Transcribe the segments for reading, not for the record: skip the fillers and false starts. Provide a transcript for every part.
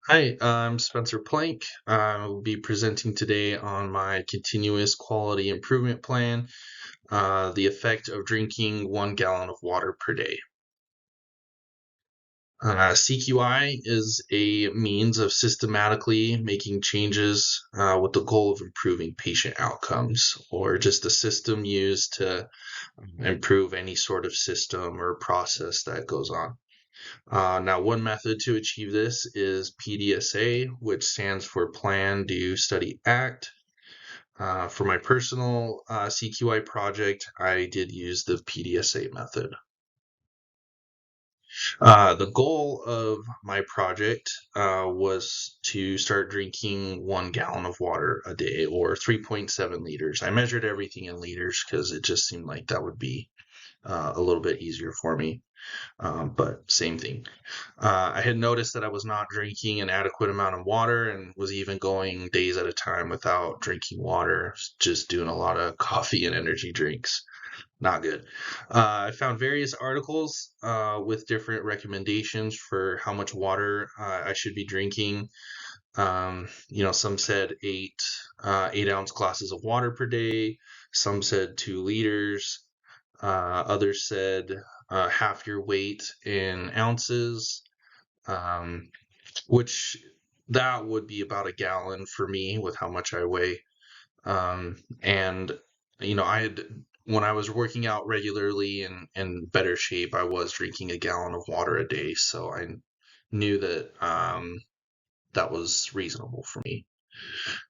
Hi, I'm Spencer Plank. I will be presenting today on my continuous quality improvement plan, the effect of drinking 1 gallon of water per day. CQI is a means of systematically making changes with the goal of improving patient outcomes, or just a system used to improve any sort of system or process that goes on. Now, one method to achieve this is PDSA, which stands for Plan, Do, Study, Act. For my personal CQI project, I did use the PDSA method. The goal of my project was to start drinking 1 gallon of water a day, or 3.7 liters. I measured everything in liters because it just seemed like that would be a little bit easier for me. But same thing. I had noticed that I was not drinking an adequate amount of water and was even going days at a time without drinking water, just doing a lot of coffee and energy drinks. Not good. I found various articles with different recommendations for how much water I should be drinking. Some said 8 ounce glasses of water per day. Some said 2 liters. Others said half your weight in ounces, um, which that would be about a gallon for me with how much I weigh. And I had when I was working out regularly and in better shape, I was drinking a gallon of water a day, so I knew that that was reasonable for me.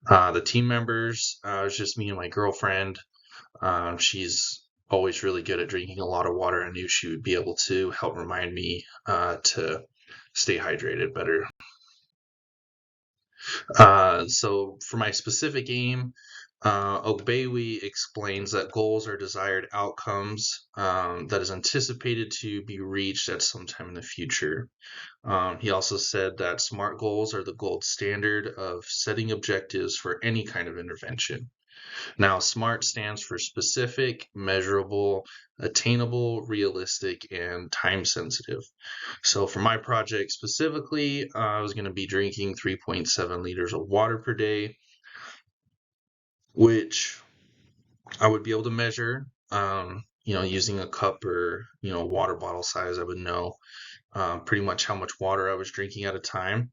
The team members, it was just me and my girlfriend. She's always really good at drinking a lot of water. I knew she would be able to help remind me to stay hydrated better. So for my specific aim, Ogbewi explains that goals are desired outcomes that is anticipated to be reached at some time in the future. He also said that SMART goals are the gold standard of setting objectives for any kind of intervention. Now, SMART stands for specific, measurable, attainable, realistic, and time sensitive. So for my project specifically, I was going to be drinking 3.7 liters of water per day, which I would be able to measure, using a cup or, water bottle size. I would know pretty much how much water I was drinking at a time.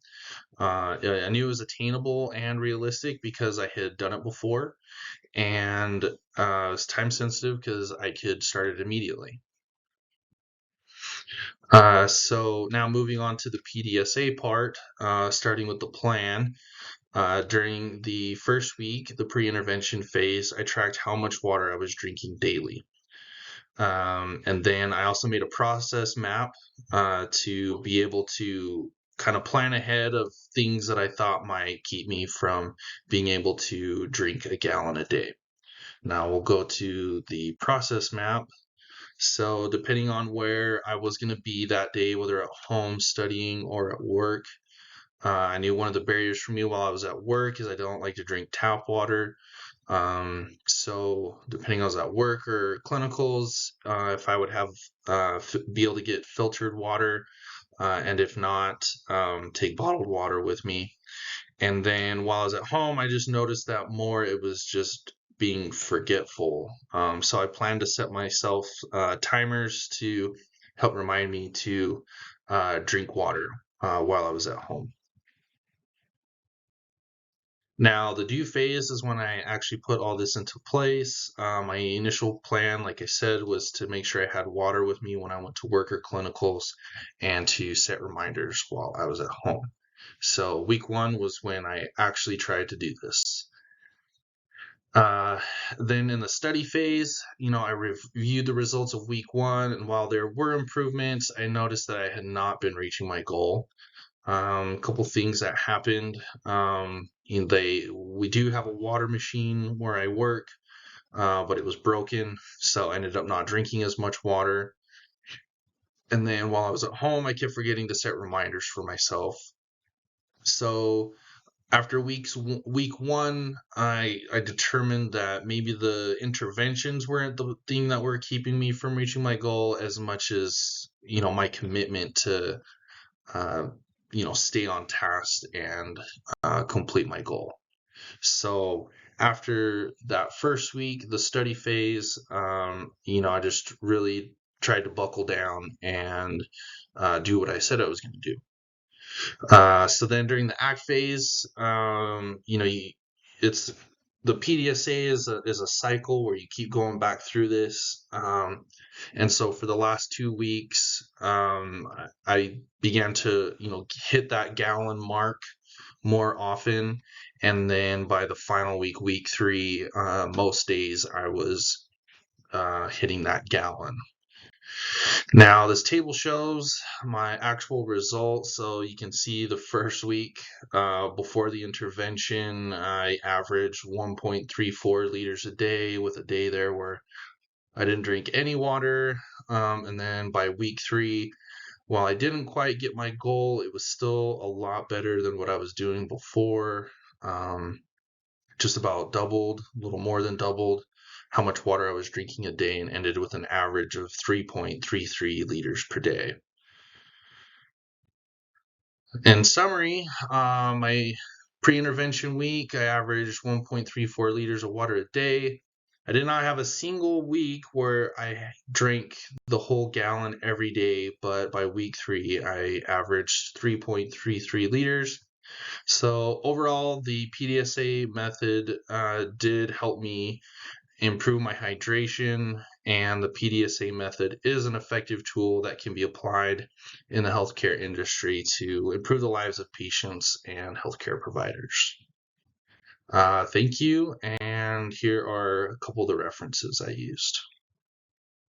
I knew it was attainable and realistic because I had done it before, and it's time sensitive because I could start it immediately. So now moving on to the PDSA part, starting with the plan. During the first week, the pre-intervention phase, I tracked how much water I was drinking daily. And then I also made a process map to be able to kind of plan ahead of things that I thought might keep me from being able to drink a gallon a day. Now we'll go to the process map. So depending on where I was going to be that day, whether at home studying or at work, I knew one of the barriers for me while I was at work is I don't like to drink tap water. So depending on I was at work or clinicals, if I would have be able to get filtered water, and if not, take bottled water with me. And then while I was at home, I just noticed that more it was just being forgetful. So I plan to set myself timers to help remind me to drink water while I was at home. Now, the due phase is when I actually put all this into place. My initial plan, like I said, was to make sure I had water with me when I went to work or clinicals and to set reminders while I was at home. So, week one was when I actually tried to do this. Uh, then in the study phase, I reviewed the results of week one, and while there were improvements, I noticed that I had not been reaching my goal. A couple things that happened. We do have a water machine where I work, but it was broken, so I ended up not drinking as much water. And then while I was at home, I kept forgetting to set reminders for myself. So after week one, I determined that maybe the interventions weren't the thing that were keeping me from reaching my goal as much as my commitment to uh, stay on task and complete my goal. So after that first week, the study phase, I just really tried to buckle down and do what I said I was going to do. So then during the act phase, it's the PDSA is a cycle where you keep going back through this. And so for the last 2 weeks, I began to, hit that gallon mark more often. And then by the final week, week 3, most days I was hitting that gallon. Now, this table shows my actual results. So you can see the first week before the intervention, I averaged 1.34 liters a day, with a day there where I didn't drink any water. And then by week 3, while I didn't quite get my goal, it was still a lot better than what I was doing before. Um, just about doubled, a little more than doubled how much water I was drinking a day, and ended with an average of 3.33 liters per day. In summary, my pre-intervention week, I averaged 1.34 liters of water a day. I did not have a single week where I drank the whole gallon every day, but by week 3, I averaged 3.33 liters. So overall, the PDSA method did help me improve my hydration, and the PDSA method is an effective tool that can be applied in the healthcare industry to improve the lives of patients and healthcare providers. Thank you, and here are a couple of the references I used.